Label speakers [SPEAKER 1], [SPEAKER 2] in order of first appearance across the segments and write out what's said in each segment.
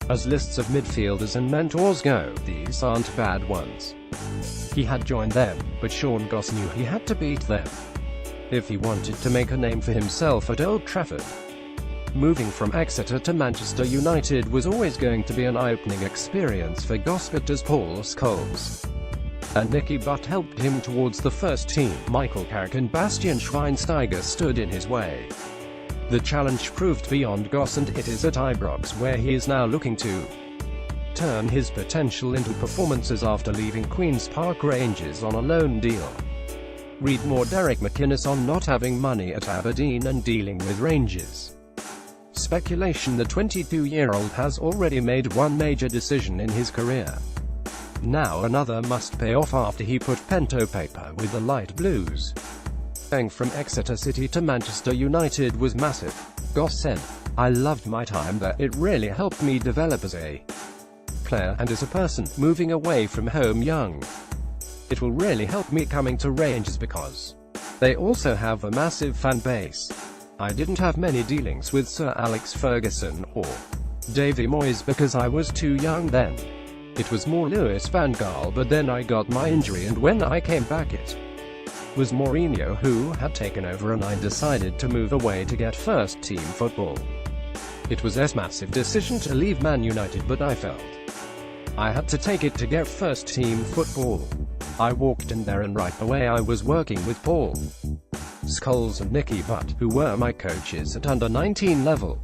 [SPEAKER 1] As lists of midfielders and mentors go, these aren't bad ones. He had joined them, but Sean Goss knew he had to beat them if he wanted to make a name for himself at Old Trafford. Moving from Exeter to Manchester United was always going to be an eye-opening experience for Goss, but as Paul Scholes and Nicky Butt helped him towards the first team, Michael Carrick and Bastian Schweinsteiger stood in his way. The challenge proved beyond Goss, and it is at Ibrox where he is now looking to turn his potential into performances after leaving Queen's Park Rangers on a loan deal. Read more. Derek McInnes on not having money at Aberdeen and dealing with Rangers. Speculation: the 22-year-old has already made one major decision in his career. Now another must pay off after he put pen to paper with the Light Blues. Going from Exeter City to Manchester United was massive. Goss said, "I loved my time there. It really helped me develop as a player and as a person, moving away from home young. It will really help me coming to Rangers because they also have a massive fan base. I didn't have many dealings with Sir Alex Ferguson or Davy Moyes because I was too young then. It was more Louis van Gaal, but then I got my injury, and when I came back it was Mourinho who had taken over, and I decided to move away to get first-team football. It was a massive decision to leave Man United, but I felt I had to take it to get first-team football. I walked in there and right away I was working with Paul Scholes and Nicky Butt, who were my coaches at under-19 level."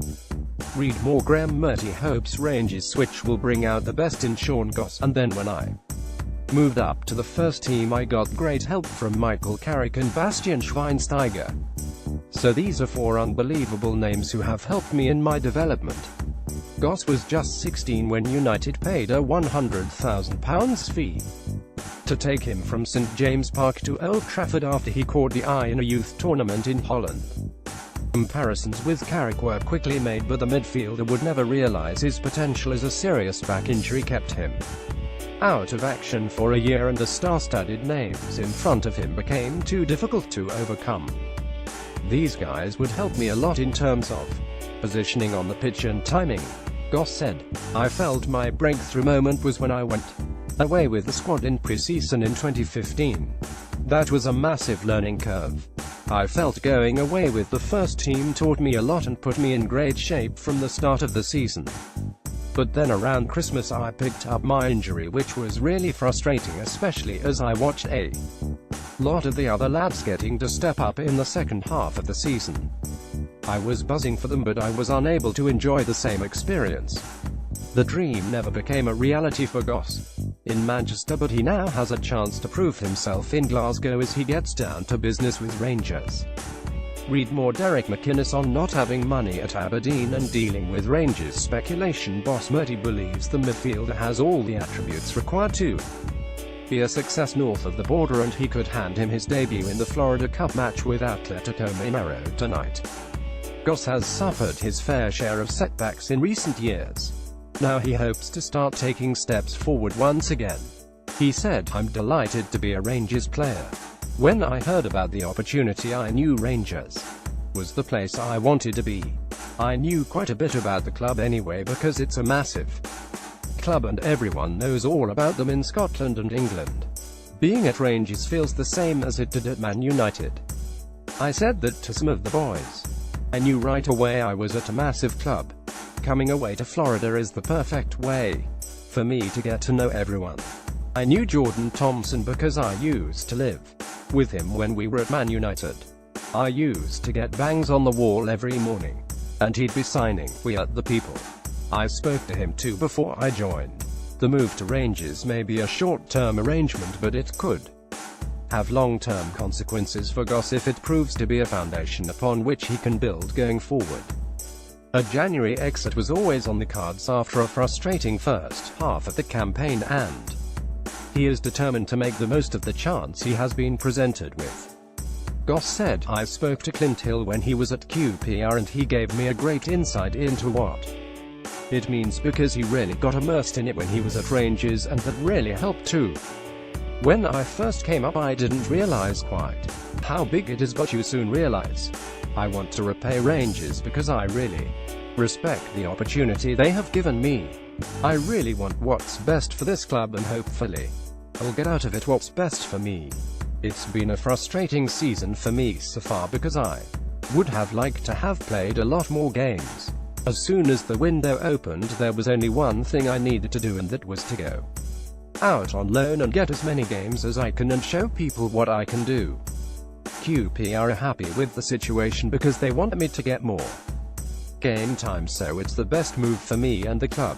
[SPEAKER 1] Read more. Graham Murty hopes Rangers' switch will bring out the best in Sean Goss, and then when I moved up to the first team I got great help from Michael Carrick and Bastian Schweinsteiger. So these are four unbelievable names who have helped me in my development. Goss was just 16 when United paid a £100,000 fee to take him from St James Park to Old Trafford after he caught the eye in a youth tournament in Holland. Comparisons with Carrick were quickly made, but the midfielder would never realise his potential as a serious back injury kept him out of action for a year, and the star-studded names in front of him became too difficult to overcome. "These guys would help me a lot in terms of positioning on the pitch and timing," Goss said. "I felt my breakthrough moment was when I went away with the squad in pre-season in 2015. That was a massive learning curve. I felt going away with the first team taught me a lot and put me in great shape from the start of the season. But then around Christmas I picked up my injury, which was really frustrating, especially as I watched a lot of the other lads getting to step up in the second half of the season. I was buzzing for them, but I was unable to enjoy the same experience." The dream never became a reality for Goss in Manchester, but he now has a chance to prove himself in Glasgow as he gets down to business with Rangers. Read more. Derek McInnes on not having money at Aberdeen and dealing with Rangers. Speculation: Boss Murty believes the midfielder has all the attributes required to be a success north of the border, and he could hand him his debut in the Florida Cup match with Atletico Mineiro tonight. Goss has suffered his fair share of setbacks in recent years. Now he hopes to start taking steps forward once again. He said, "I'm delighted to be a Rangers player. When I heard about the opportunity I knew Rangers was the place I wanted to be. I knew quite a bit about the club anyway because it's a massive club and everyone knows all about them in Scotland and England. Being at Rangers feels the same as it did at Man United. I said that to some of the boys. I knew right away I was at a massive club. Coming away to Florida is the perfect way for me to get to know everyone. I knew Jordan Thompson because I used to live with him when we were at Man United. I used to get bangs on the wall every morning, and he'd be signing "We Are the People." I spoke to him too before I joined. The move to Rangers may be a short-term arrangement, but it could have long-term consequences for Goss if it proves to be a foundation upon which he can build going forward." A January exit was always on the cards after a frustrating first half of the campaign, and he is determined to make the most of the chance he has been presented with. Goss said, "I spoke to Clint Hill when he was at QPR and he gave me a great insight into what it means because he really got immersed in it when he was at Rangers, and that really helped too. When I first came up I didn't realize quite how big it is, but you soon realize. I want to repay Rangers because I really respect the opportunity they have given me. I really want what's best for this club and hopefully I'll get out of it what's best for me. It's been a frustrating season for me so far because I would have liked to have played a lot more games. As soon as the window opened, there was only one thing I needed to do, and that was to go out on loan and get as many games as I can and show people what I can do. QP are happy with the situation because they want me to get more game time, so it's the best move for me and the club.